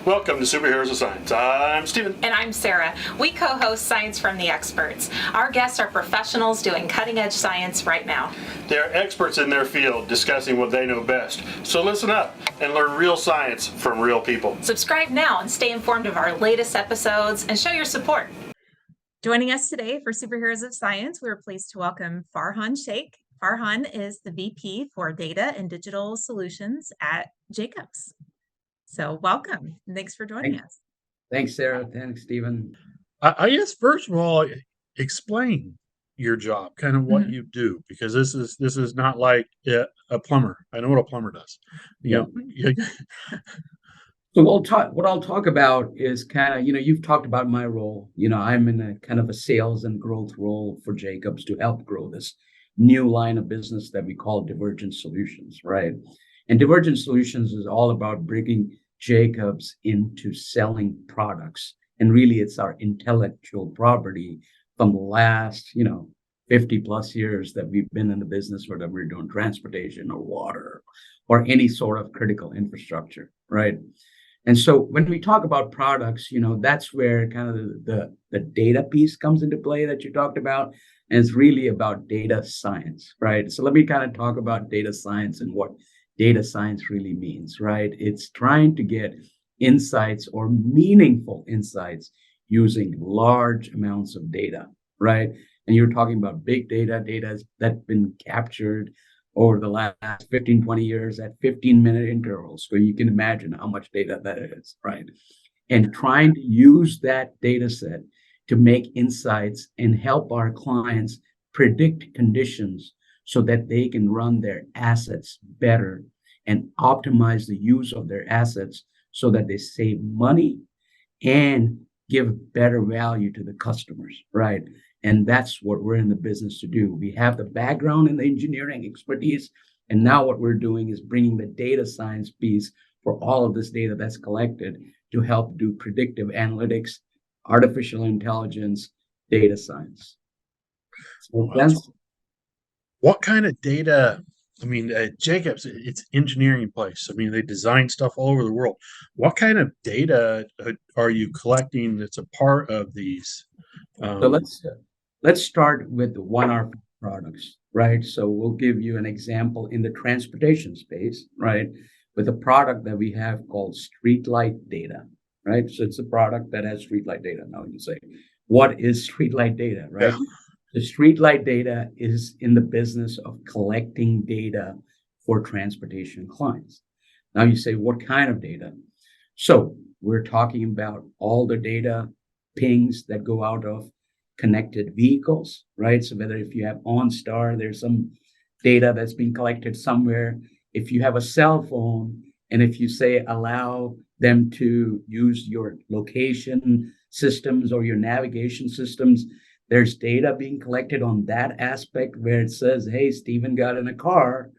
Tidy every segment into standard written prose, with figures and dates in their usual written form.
Welcome to Superheroes of Science. I'm Steven. And I'm Sarah. We co-host Science from the Experts. Our guests are professionals doing cutting-edge science right now. They're experts in their field discussing what they know best. So listen up and learn real science from real people. Subscribe now and stay informed of our latest episodes and show your support. Joining us today for Superheroes of Science, we're pleased to welcome Farhan Shaikh. Farhan is the VP for Data and Digital Solutions at Jacobs. So welcome. Thanks for joining us. Thanks, Sarah. Thanks, Stephen. I guess first of all, explain your job, kind of what you do, because this is not like a plumber. I know what a plumber does. So what I'll talk about is kind of, you've talked about my role. I'm in a kind of a sales and growth role for Jacobs to help grow this new line of business that we call Divergent Solutions, right? And Divergent Solutions is all about bringing Jacobs into selling products. And really, it's our intellectual property from the last, 50 plus years that we've been in the business, whether we're doing transportation or water or any sort of critical infrastructure, right? And so when we talk about products, that's where kind of the data piece comes into play that you talked about. And it's really about data science, right? So let me kind of talk about data science and what data science really means, right? It's trying to get insights or meaningful insights using large amounts of data, right? And you're talking about big data that's been captured over the last 15, 20 years at 15-minute intervals. So you can imagine how much data that is, right? And trying to use that data set to make insights and help our clients predict conditions so that they can run their assets better and optimize the use of their assets so that they save money and give better value to the customers, right? And that's what we're in the business to do. We have the background in the engineering expertise, and now what we're doing is bringing the data science piece for all of this data that's collected to help do predictive analytics, artificial intelligence, data science. So what kind of data? I mean, Jacobs, it's engineering place. I mean, they design stuff all over the world. What kind of data are you collecting that's a part of these? So let's start with the 1R products, right? So we'll give you an example in the transportation space, right? With a product that we have called Streetlight Data, right? So it's a product that has streetlight data. Now you say, what is streetlight data, right? Yeah. The streetlight data is in the business of collecting data for transportation clients. Now you say, what kind of data? So we're talking about all the data pings that go out of connected vehicles, right? So whether if you have OnStar, there's some data that's being collected somewhere. If you have a cell phone, and if you say allow them to use your location systems or your navigation systems, there's data being collected on that aspect where it says, hey, Stephen got in a car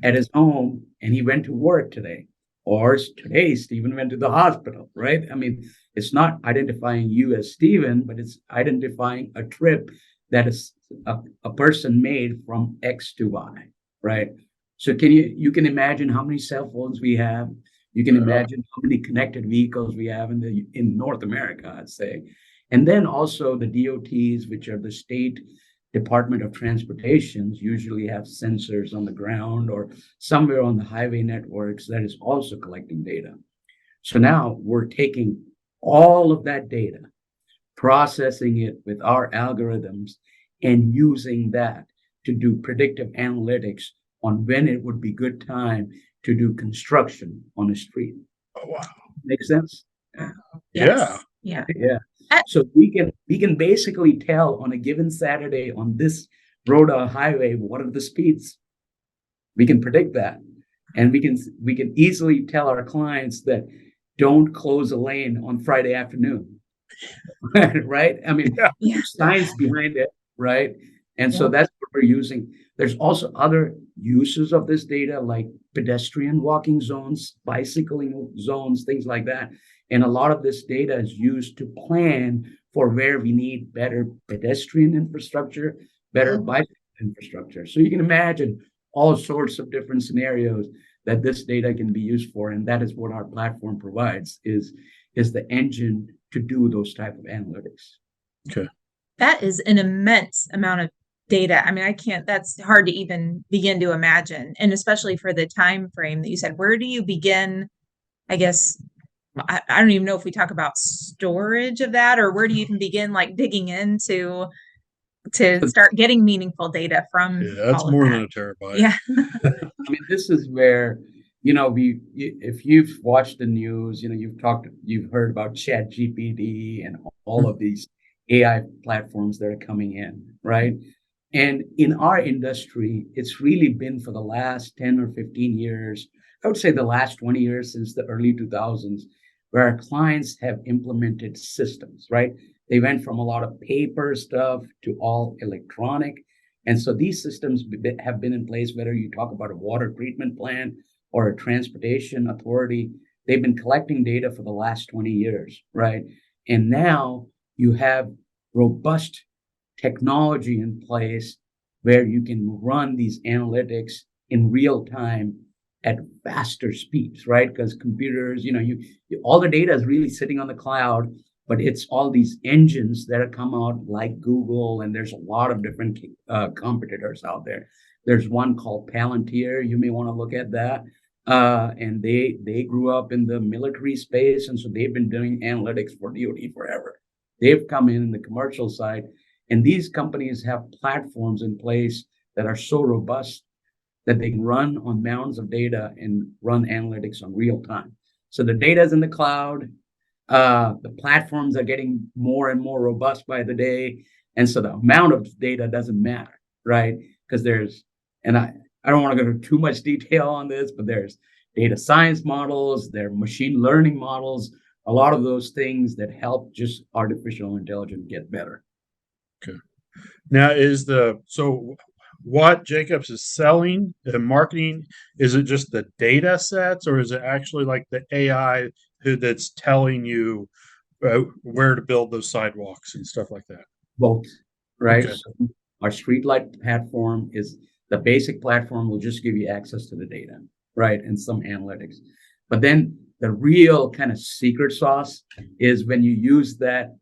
at his home and he went to work today. Or today, Stephen went to the hospital, right? I mean, it's not identifying you as Stephen, but it's identifying a trip that is a person made from X to Y, right? So you can imagine how many cell phones we have. You can imagine how many connected vehicles we have in North America, I'd say. And then also the DOTs, which are the state Department of Transportation, usually have sensors on the ground or somewhere on the highway networks that is also collecting data. So now we're taking all of that data, processing it with our algorithms, and using that to do predictive analytics on when it would be good time to do construction on a street. Oh, wow. Make sense? Yes. Yeah. Yeah. So we can basically tell on a given Saturday on this road or highway what are the speeds. We can predict that, and we can easily tell our clients that don't close a lane on Friday afternoon, right? I mean, there's science behind it, right? And so that's what we're using. There's also other uses of this data, like pedestrian walking zones, bicycling zones, things like that. And a lot of this data is used to plan for where we need better pedestrian infrastructure, better bicycle infrastructure. So you can imagine all sorts of different scenarios that this data can be used for. And that is what our platform provides, is the engine to do those type of analytics. Okay. That is an immense amount of data. I mean, that's hard to even begin to imagine. And especially for the time frame that you said, where do you begin? I guess, I don't even know if we talk about storage of that, or where do you even begin like digging into to start getting meaningful data from Yeah, that's all of more that? than a terabyte. Yeah. I mean, this is where, if you've watched the news, you've heard about Chat GPT and all of these AI platforms that are coming in, right? And in our industry, it's really been for the last 10 or 15 years, I would say the last 20 years, since the early 2000s, where our clients have implemented systems, right? They went from a lot of paper stuff to all electronic. And so these systems have been in place, whether you talk about a water treatment plant or a transportation authority. They've been collecting data for the last 20 years, right? And now you have robust technology in place where you can run these analytics in real time at faster speeds, right? Because computers, all the data is really sitting on the cloud, but it's all these engines that have come out like Google, and there's a lot of different competitors out there. There's one called Palantir. You may want to look at that. And they grew up in the military space, and so they've been doing analytics for DoD forever. They've come in the commercial side, and these companies have platforms in place that are so robust that they can run on mounds of data and run analytics on real time. So the data is in the cloud. The platforms are getting more and more robust by the day. And so the amount of data doesn't matter, right? Because I don't want to go into too much detail on this, but there's data science models, there are machine learning models, a lot of those things that help just artificial intelligence get better. Okay. Now, what Jacobs is selling and marketing, is it just the data sets, or is it actually like the AI that's telling you where to build those sidewalks and stuff like that? Both, right? Okay. So our Streetlight platform is the basic platform, will just give you access to the data, right? And some analytics. But then the real kind of secret sauce is when you use that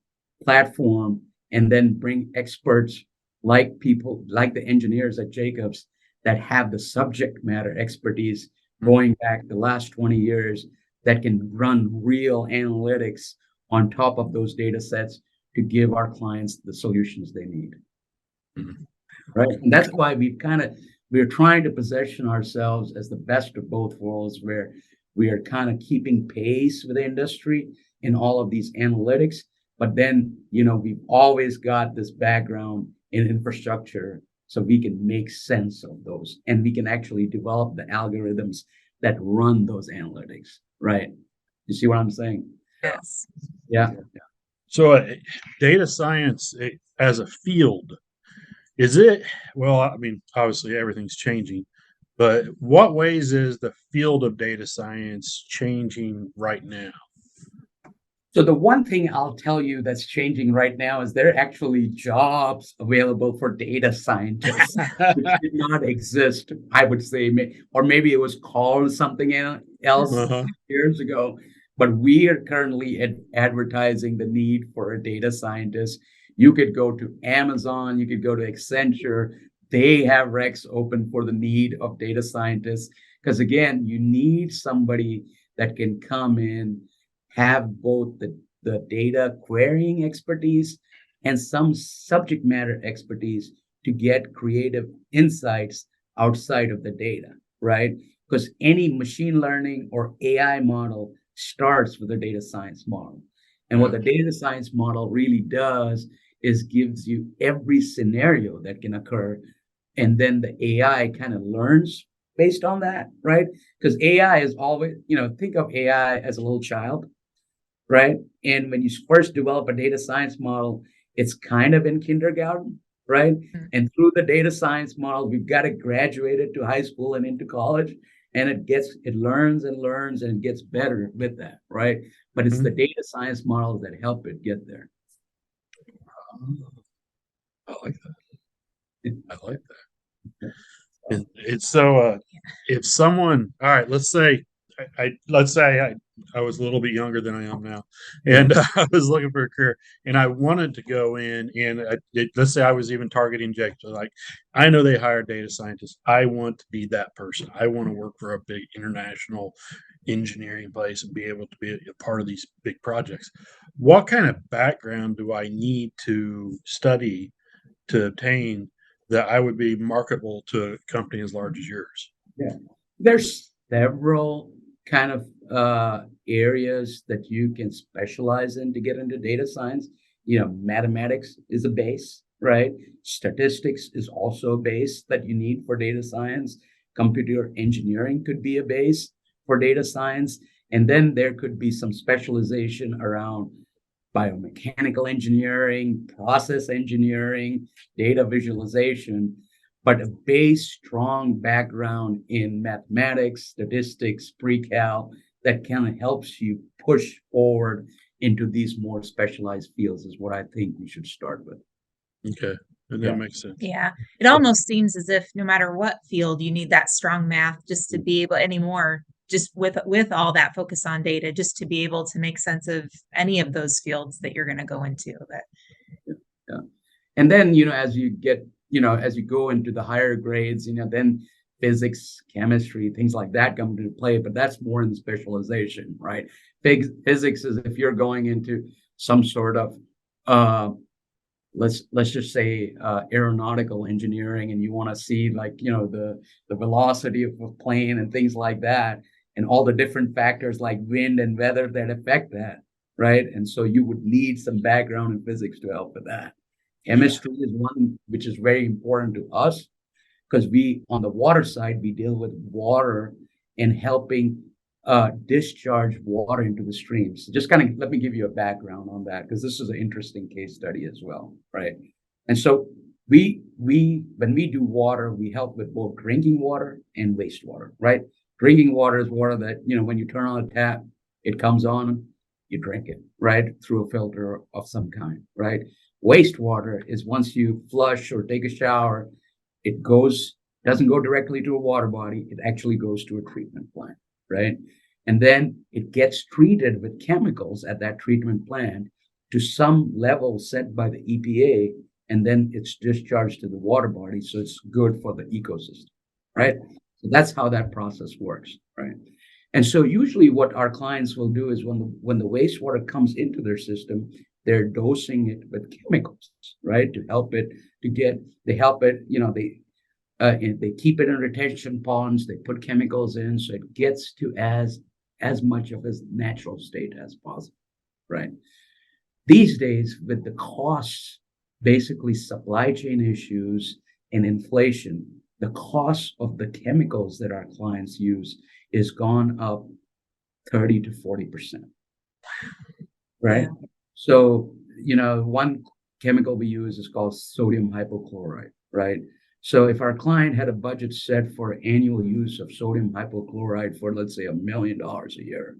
platform and then bring experts like people like the engineers at Jacobs that have the subject matter expertise going back the last 20 years, that can run real analytics on top of those data sets to give our clients the solutions they need. Mhm. Right. And that's why we're trying to position ourselves as the best of both worlds, where we are kind of keeping pace with the industry in all of these analytics. But then, we've always got this background in infrastructure, so we can make sense of those, and we can actually develop the algorithms that run those analytics, right? You see what I'm saying? Yes. Yeah. So data science as a field, is it, well, I mean, obviously everything's changing, but what ways is the field of data science changing right now? So the one thing I'll tell you that's changing right now is there are actually jobs available for data scientists, which did not exist, I would say, or maybe it was called something else Uh-huh. years ago. But we are currently advertising the need for a data scientist. You could go to Amazon, you could go to Accenture. They have recs open for the need of data scientists. Because again, you need somebody that can come in, have both the data querying expertise and some subject matter expertise to get creative insights outside of the data, right? Because any machine learning or AI model starts with a data science model. And what the data science model really does is gives you every scenario that can occur. And then the AI kind of learns based on that, right? Because AI is always, think of AI as a little child, right? And when you first develop a data science model, it's kind of in kindergarten, right? And through the data science model, we've got to graduate it to high school and into college. And it learns and learns and gets better with that, right? But it's the data science models that help it get there. I like that. I like that. It's so if someone, all right, let's say I was a little bit younger than I am now, and I was looking for a career, and I wanted to go in, and let's say I was even targeting Jake. So like, I know they hire data scientists. I want to be that person. I want to work for a big international engineering place and be able to be a part of these big projects. What kind of background do I need to study to obtain that I would be marketable to a company as large as yours? Yeah. There's several kind of areas that you can specialize in to get into data science. Mathematics is a base, right? Statistics is also a base that you need for data science. Computer engineering could be a base for data science. And then there could be some specialization around biomechanical engineering, process engineering, data visualization, but a base strong background in mathematics, statistics, pre-cal that kind of helps you push forward into these more specialized fields is what I think we should start with. Okay. And that makes sense. Yeah. It almost seems as if no matter what field, you need that strong math just to be able anymore, just with all that focus on data, just to be able to make sense of any of those fields that you're going to go into. Yeah. And then, as you get, as you go into the higher grades, then physics, chemistry, things like that come into play, but that's more in the specialization, right? Physics is if you're going into some sort of, let's just say aeronautical engineering, and you want to see like, the velocity of a plane and things like that, and all the different factors like wind and weather that affect that, right? And so you would need some background in physics to help with that. Chemistry is one which is very important to us because on the water side, we deal with water and helping discharge water into the streams. So just kind of let me give you a background on that because this is an interesting case study as well, right? And so when we do water, we help with both drinking water and wastewater, right? Drinking water is water that, when you turn on a tap, it comes on, you drink it, right? Through a filter of some kind, right? Wastewater is once you flush or take a shower, it doesn't go directly to a water body. It actually goes to a treatment plant, right? And then it gets treated with chemicals at that treatment plant to some level set by the EPA, and then it's discharged to the water body. So it's good for the ecosystem, right? So that's how that process works, right? And so usually what our clients will do is when the wastewater comes into their system, they're dosing it with chemicals, right? They help it, they keep it in retention ponds, they put chemicals in, so it gets to as much of its natural state as possible, right? These days, with the costs, basically supply chain issues and inflation, the cost of the chemicals that our clients use is gone up 30 to 40%, right? Yeah. So, one chemical we use is called sodium hypochlorite, right? So if our client had a budget set for annual use of sodium hypochlorite for, let's say, $1 million a year,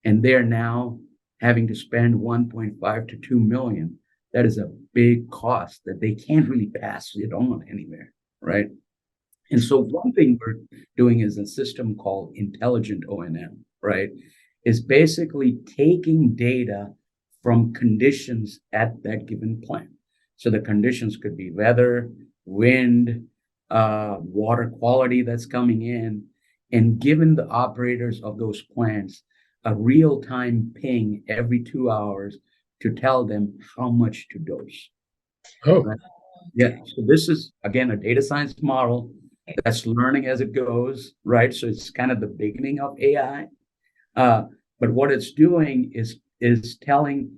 and they're now having to spend 1.5 to 2 million, that is a big cost that they can't really pass it on anywhere, right? And so one thing we're doing is a system called intelligent O&M, right? Is basically taking data from conditions at that given plant. So the conditions could be weather, wind, water quality that's coming in, and giving the operators of those plants a real-time ping every 2 hours to tell them how much to dose. Oh, right? Yeah. So this is, again, a data science model that's learning as it goes, right? So it's kind of the beginning of AI. But what it's doing is telling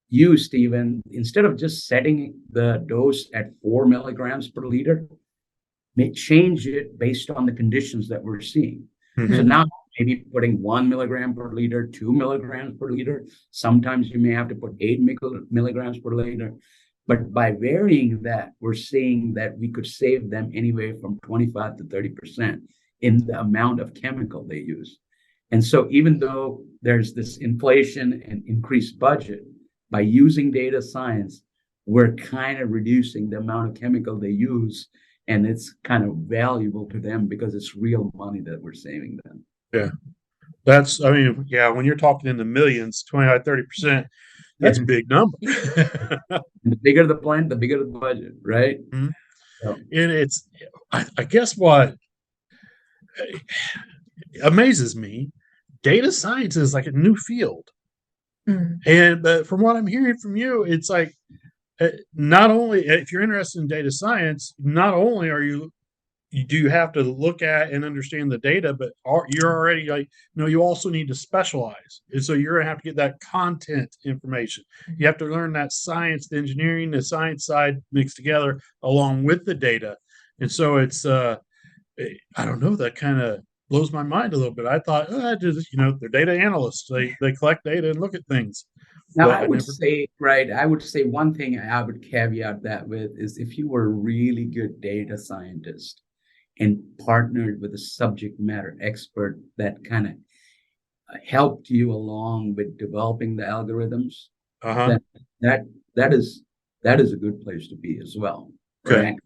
you, Stephen, instead of just setting the dose at 4 milligrams per liter, may change it based on the conditions that we're seeing. Mm-hmm. So now maybe putting 1 milligram per liter, 2 milligrams per liter. Sometimes you may have to put 8 milligrams per liter. But by varying that, we're seeing that we could save them anywhere from 25 to 30% in the amount of chemical they use. And so even though there's this inflation and increased budget, by using data science, we're kind of reducing the amount of chemical they use and it's kind of valuable to them because it's real money that we're saving them. Yeah. That's, I mean, yeah, when you're talking in the millions, 25, 30%, that's a Yeah. big number. And the bigger the plant, the bigger the budget, right? Mhm. So, And it's, I guess what amazes me, data science is like a new field. Mm. And but from what I'm hearing from you, it's like not only if you're interested in data science, not only are you do have to look at and understand the data, but you're already like, you also need to specialize. And so you're going to have to get that content information. You have to learn that science, the engineering, the science side mixed together along with the data. And so it's, I don't know, that kind of blows my mind a little bit. I thought, just, they're data analysts. They collect data and look at things. now, But I would say, right, I would say one thing I would caveat that with is if you were a really good data scientist and partnered with a subject matter expert that kind of helped you along with developing the algorithms, uh-huh. that that is a good place to be as well, Okay. right?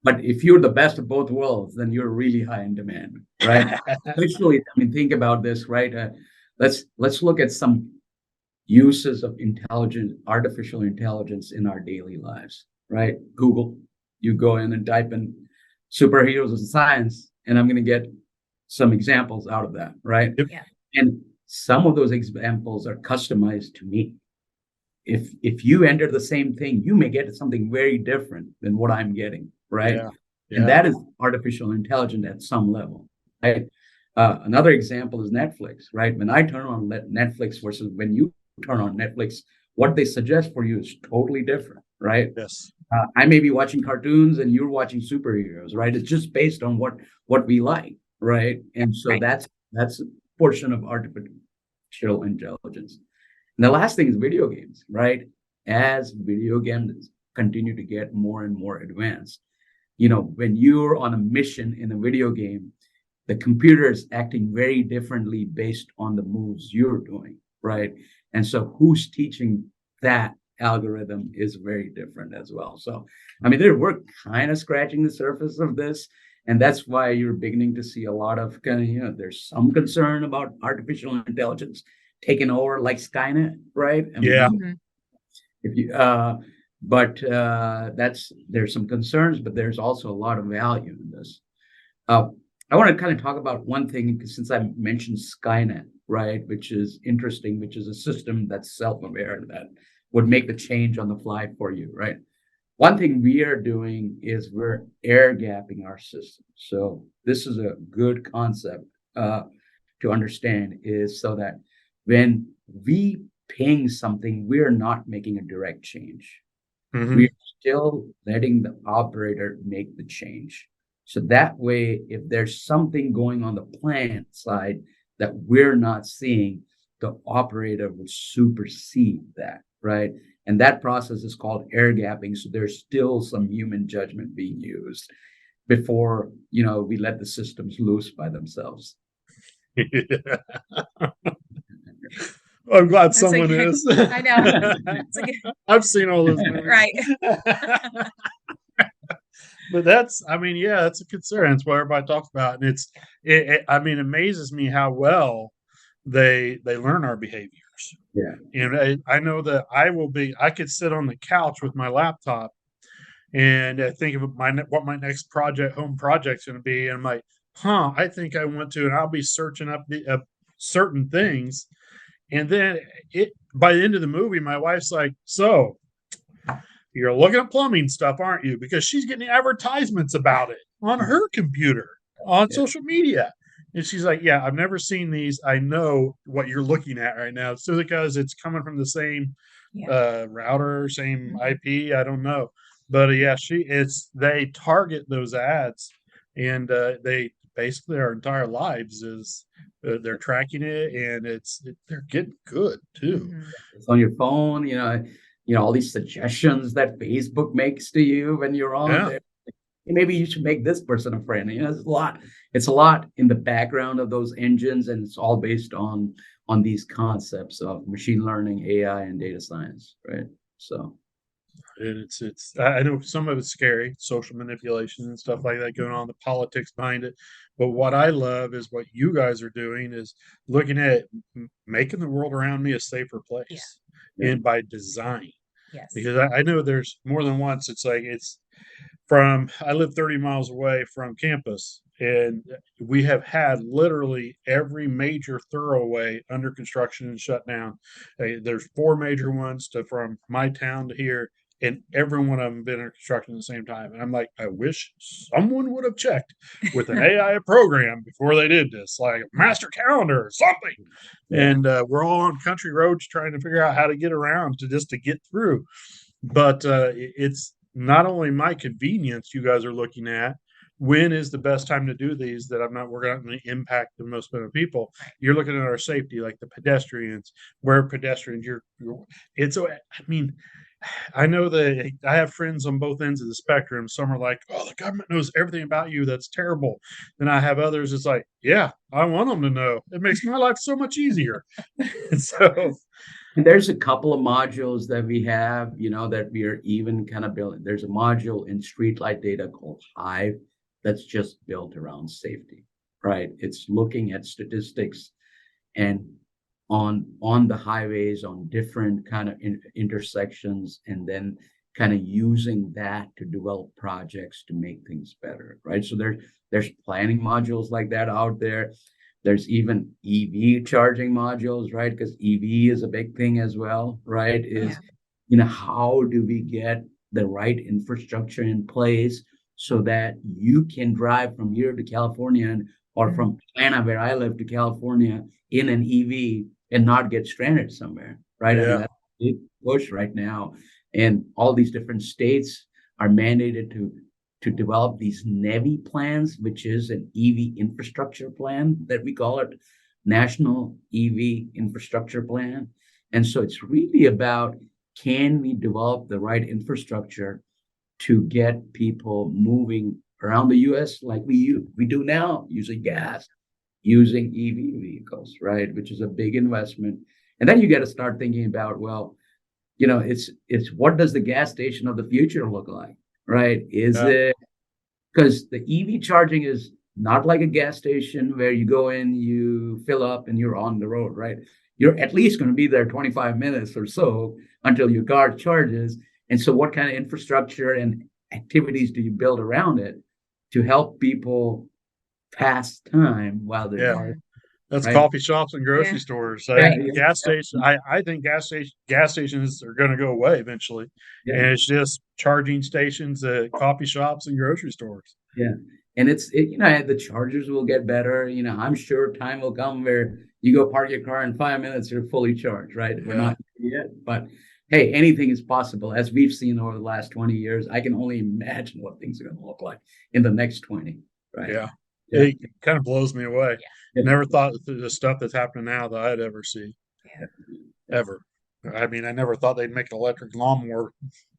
But if you're the best of both worlds, then you're really high in demand, right? Literally, I mean, think about this, right? Let's look at some uses of artificial intelligence in our daily lives, right? Google, you go in and type in superheroes of science, and I'm going to get some examples out of that, right? Yep. Yeah. And some of those examples are customized to me. If you enter the same thing, you may get something very different than what I'm getting, right? Yeah. And that is artificial intelligence at some level, right? Another example is Netflix, right? When I turn on Netflix versus when you turn on Netflix, what they suggest for you is totally different, right? Yes. I may be watching cartoons and you're watching superheroes, right? It's just based on what we like, right? And so Right. that's a portion of artificial intelligence. And the last thing is video games, right? As video games continue to get more and more advanced, when you're on a mission in a video game, the computer is acting very differently based on the moves you're doing, right? And so who's teaching that algorithm is very different as well. So, I mean, we're kind of scratching the surface of this. And that's why you're beginning to see a lot of kind of, there's some concern about artificial intelligence taking over like Skynet, right? I mean, Yeah. Mhm. if you, there's some concerns, but there's also a lot of value in this. I want to kind of talk about one thing since I mentioned Skynet, right? Which is interesting, which is a system that's self-aware that would make the change on the fly for you, right? One thing we are doing is we're air gapping our system. So this is a good concept to understand, is so that when we ping something, we're not making a direct change. Mhm. We're still letting the operator make the change. So that way, if there's something going on the plant side that we're not seeing, the operator will supersede that, right? And that process is called air gapping. So there's still some human judgment being used before, we let the systems loose by themselves. I'm glad That's someone okay. is. I know. It's a good, I've seen all those movies. right. But that's, I mean, yeah, that's a concern. That's what everybody talks about, and I mean, it amazes me how well they learn our behaviors. Yeah. And I know that I could sit on the couch with my laptop and think of what my next home project's going to be, and I'm like, I think I want to, and I'll be searching up certain things, and then by the end of the movie, my wife's like, so you're looking at plumbing stuff, aren't you? Because she's getting advertisements about it on her computer, on social media. And she's like, yeah, I've never seen these. I know what you're looking at right now. So because it's coming from the same router, same IP, I don't know. But yeah, they target those ads, and they basically our entire lives is they're tracking it, and they're getting good too. Mhm. It's on your phone, all these suggestions that Facebook makes to you when you're on Yeah. there. Maybe you should make this person a friend. It's a lot in the background of those engines, and it's all based on these concepts of machine learning, AI, and data science, right? So And I know some of it's scary, social manipulation and stuff like that going on, the politics behind it. But what I love is what you guys are doing is looking at making the world around me a safer place, Yeah. and by design. Yes. Because I know there's more than once. It's like I live 30 miles away from campus, and we have had literally every major thoroughway under construction and shut down. There's four major ones from my town to here, and every one of them been under construction at the same time. And I'm like, I wish someone would have checked with an AI program before they did this, like a master calendar or something. Yeah. And we're all on country roads trying to figure out how to get around to get through. But it's not only my convenience you guys are looking at. When is the best time to do these that I'm not working on the impact the most amount of people? You're looking at our safety, like the pedestrians, where pedestrians, I mean, I know that I have friends on both ends of the spectrum. Some are like, oh, the government knows everything about you. That's terrible. Then I have others, it's like, yeah, I want them to know. It makes my life so much easier. So, And there's a couple of modules that we have, that we are even kind of building. There's a module in streetlight data called Hive that's just built around safety, right? It's looking at statistics and on the highways, on different kind of intersections, and then kind of using that to develop projects to make things better, right? So there's planning modules like that out there. There's even EV charging modules, right? Because EV is a big thing as well, right? How do we get the right infrastructure in place so that you can drive from here to California or from Atlanta, where I live, to California in an EV and not get stranded somewhere, right? I mean, yeah, that's a big push right now. And all these different states are mandated to develop these NEVI plans, which is an EV infrastructure plan that we call it, National EV Infrastructure Plan. And so it's really about, can we develop the right infrastructure to get people moving around the US like we do now, using gas, using EV vehicles, right? Which is a big investment. And then you got to start thinking about, well, it's what does the gas station of the future look like, right? Is yeah, it, because the EV charging is not like a gas station where you go in, you fill up, and you're on the road, right? You're at least going to be there 25 minutes or so until your car charges. And so what kind of infrastructure and activities do you build around it to help people pass time while they're yeah. charging, That's right? coffee shops and grocery Yeah. stores. Right. Gas station. I think gas stations are going to go away eventually, Yeah. and it's just charging stations at coffee shops and grocery stores. Yeah. And the chargers will get better. I'm sure time will come where you go park your car in 5 minutes, you're fully charged, right? We're Yeah. not there yet, but hey, anything is possible. As we've seen over the last 20 years, I can only imagine what things are going to look like in the next 20, right? Yeah. Yeah. It kind of blows me away. Yeah. Never thought the stuff that's happening now that I'd ever see. Yeah. Ever. I mean, I never thought they'd make an electric lawnmower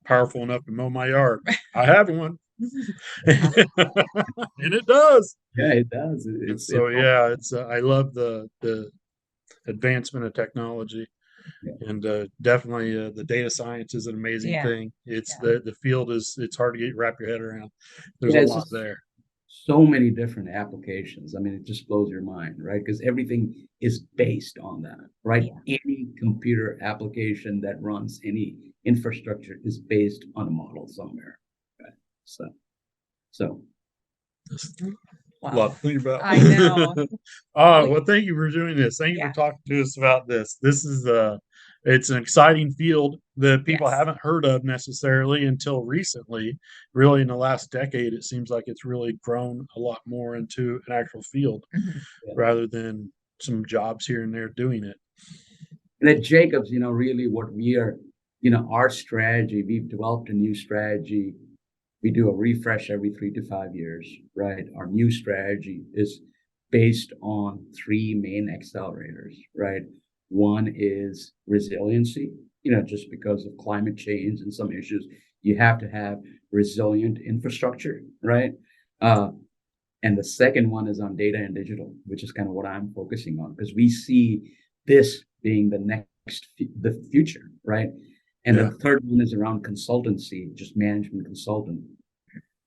powerful enough to mow my yard. I have one. And it does. Yeah, it does. And so, yeah, I love the advancement of technology. Yeah. And definitely the data science is an amazing Yeah. thing. It's Yeah. the field it's hard to wrap your head around. There's Yeah, a it's lot just there. so many different applications. I mean, it just blows your mind, right? Because everything is based on that, right? Any computer application that runs any infrastructure is based on a model somewhere, right? So A lot to think about. I know. Well, thank you for doing this. Thank you Yeah. for talking to us about this. This is it's an exciting field that people Yes. haven't heard of necessarily until recently. Really, in the last decade, it seems like it's really grown a lot more into an actual field Mhm. rather than some jobs here and there doing it. And at Jacobs, really what we are, our strategy, we've developed a new strategy. We do a refresh every 3 to 5 years, right? Our new strategy is based on three main accelerators, right? One is resiliency, just because of climate change and some issues, you have to have resilient infrastructure, right? And the second one is on data and digital, which is kind of what I'm focusing on, because we see this being the future, right? And Yeah. the third one is around consultancy, just management consultant,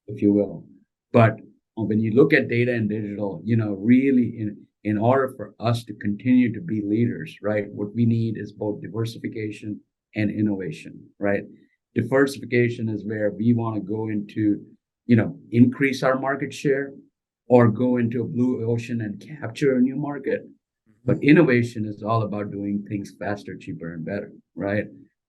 if you will. But when you look at data and digital, really in order for us to continue to be leaders, right, what we need is both diversification and innovation, right? Diversification is where we want to go into, increase our market share or go into a blue ocean and capture a new market. But innovation is all about doing things faster, cheaper, and better, right?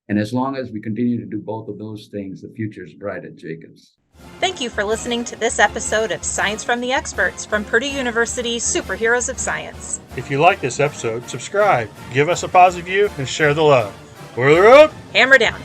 And as long as we continue to do both of those things, the future is bright at Jacobs. Thank you for listening to this episode of Science from the Experts from Purdue University Superheroes of Science. If you like this episode, subscribe, give us a positive review, and share the love. Boiler up! Hammer down.